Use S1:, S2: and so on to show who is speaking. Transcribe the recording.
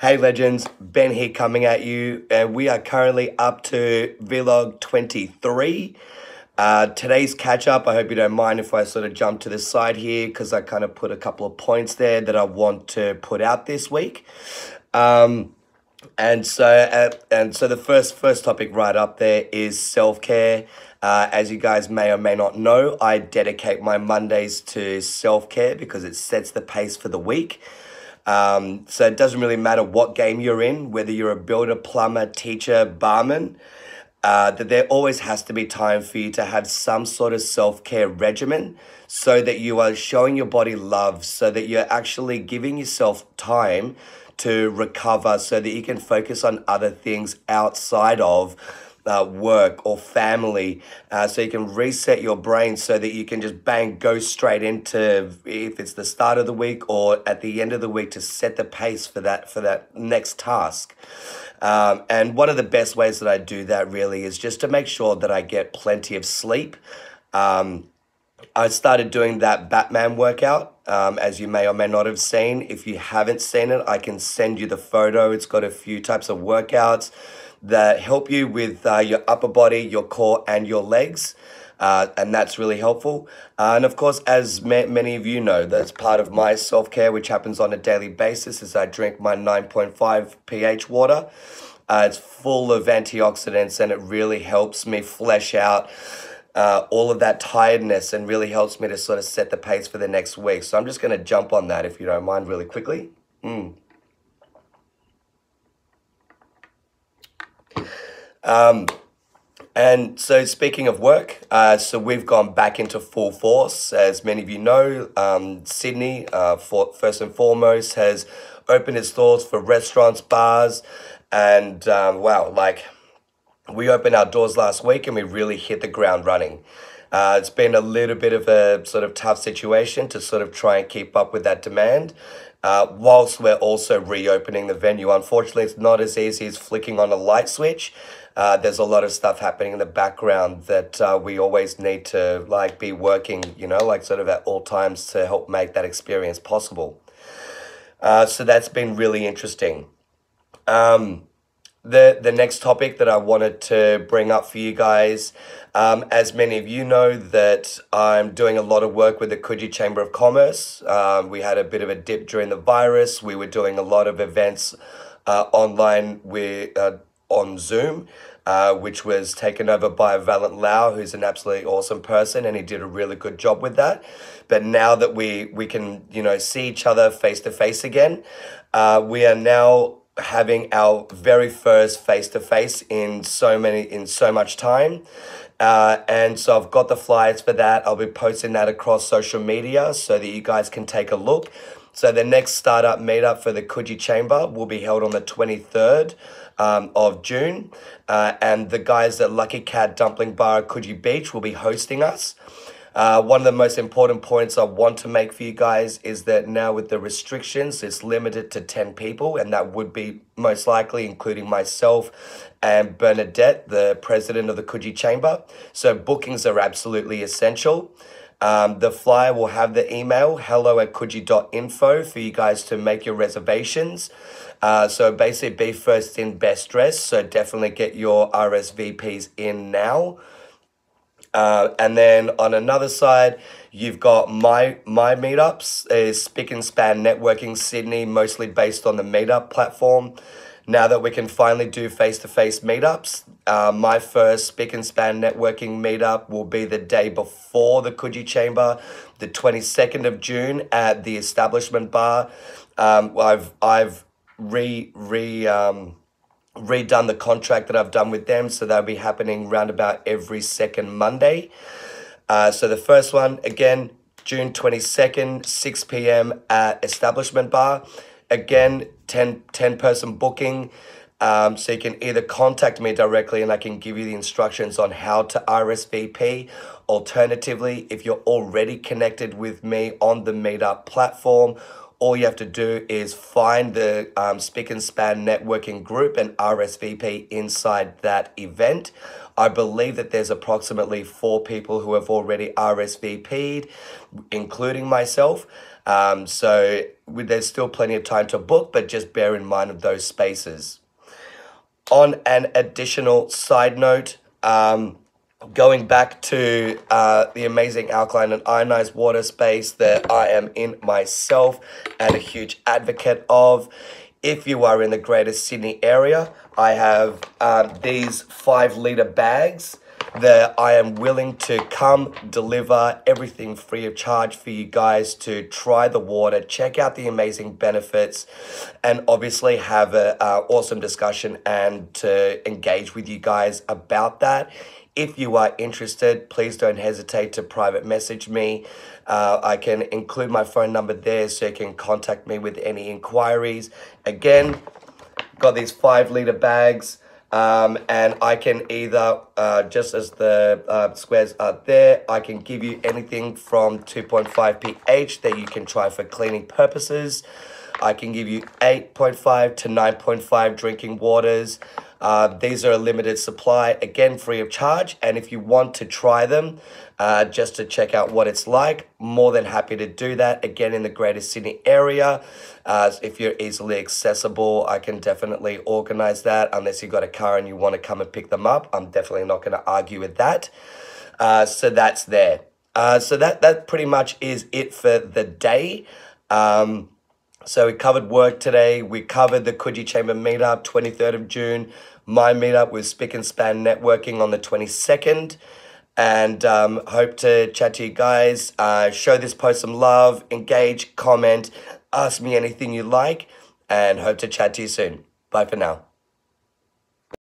S1: Hey legends, Ben here coming at you, and we are currently up to vlog 23. Today's catch up, I hope you don't mind if I sort of jump to the side here because I kind of put a couple of points there that I want to put out this week. And so the first topic right up there is self-care. As you guys may or may not know, I dedicate my Mondays to self-care because it sets the pace for the week. So it doesn't really matter what game you're in, whether you're a builder, plumber, teacher, barman, that there always has to be time for you to have some sort of self-care regimen so that you are showing your body love, so that you're actually giving yourself time to recover so that you can focus on other things outside of work or family, so you can reset your brain so that you can just go straight into, if it's the start of the week or at the end of the week, to set the pace for that next task. And one of the best ways that I do that really is just to make sure that I get plenty of sleep. I started doing that Batman workout, as you may or may not have seen. If you haven't seen it, I can send you the photo. It's got a few types of workouts that help you with your upper body, your core, and your legs. And that's really helpful. And of course, as many of you know, that's part of my self-care, which happens on a daily basis, is I drink my 9.5 pH water. It's full of antioxidants, and it really helps me flesh out all of that tiredness and really helps me to sort of set the pace for the next week. So I'm just going to jump on that, if you don't mind, really quickly. And so speaking of work, so we've gone back into full force. As many of you know, Sydney, first and foremost, has opened its doors for restaurants, bars, and wow, like, we opened our doors last week and we really hit the ground running. It's been a little bit of a sort of tough situation to sort of try and keep up with that demand, whilst we're also reopening the venue. Unfortunately, it's not as easy as flicking on a light switch. There's a lot of stuff happening in the background that we always need to be working, sort of at all times to help make that experience possible. So that's been really interesting. The next topic that I wanted to bring up for you guys, as many of you know, that I'm doing a lot of work with the Coogee Chamber of Commerce. We had a bit of a dip during the virus. We were doing a lot of events online on Zoom, which was taken over by Valent Lau, who's an absolutely awesome person, and he did a really good job with that. But now that we can, see each other face to face again, we are now having our very first face-to-face in so much time. And so I've got the flyers for that. I'll be posting that across social media so that you guys can take a look. So the next startup meetup for the Coogee Chamber will be held on the 23rd of June. And the guys at Lucky Cat Dumpling Bar at Coogee Beach will be hosting us. One of the most important points I want to make for you guys is that now with the restrictions, it's limited to 10 people, and that would be most likely including myself and Bernadette, the president of the Coogee Chamber. So bookings are absolutely essential. The flyer will have the email hello@coogee.info for you guys to make your reservations. So basically be first in, best dressed. So definitely get your RSVPs in now. And then on another side, you've got my meetups, is Spick Span Networking Sydney, mostly based on the MeetUp platform. Now that we can finally do face-to-face meetups, my first Spick Span Networking meetup will be the day before the Coogee Chamber, the 22nd of June at the Establishment Bar. I've redone the contract that I've done with them, so that'll be happening round about every second Monday. So the first one, again, June 22nd, 6 p.m. at Establishment Bar. Again, 10 person booking. So you can either contact me directly and I can give you the instructions on how to RSVP. Alternatively, if you're already connected with me on the Meetup platform, all you have to do is find the Spick and Span networking group and RSVP inside that event. I believe that there's approximately 4 people who have already RSVP'd, including myself. There's still plenty of time to book, but just bear in mind of those spaces. On an additional side note, going back to the amazing alkaline and ionized water space that I am in myself and a huge advocate of. If you are in the Greater Sydney area, I have these 5-litre bags that I am willing to come deliver everything free of charge for you guys to try the water, check out the amazing benefits, and obviously have an awesome discussion and to engage with you guys about that. If you are interested, please don't hesitate to private message me. I can include my phone number there so you can contact me with any inquiries. Again, got these 5-litre bags. And I can either, just as the squares are there, I can give you anything from 2.5 pH that you can try for cleaning purposes. I can give you 8.5 to 9.5 drinking waters. These are a limited supply, again, free of charge. And if you want to try them, just to check out what it's like, more than happy to do that. Again, in the Greater Sydney area, if you're easily accessible, I can definitely organize that. Unless you've got a car and you want to come and pick them up, I'm definitely not going to argue with that. So that's there. So that pretty much is it for the day. So we covered work today. We covered the Coogee Chamber meetup, 23rd of June. My meetup with Spick Span Networking on the 22nd. And hope to chat to you guys. Show this post some love, engage, comment, ask me anything you like, and hope to chat to you soon. Bye for now.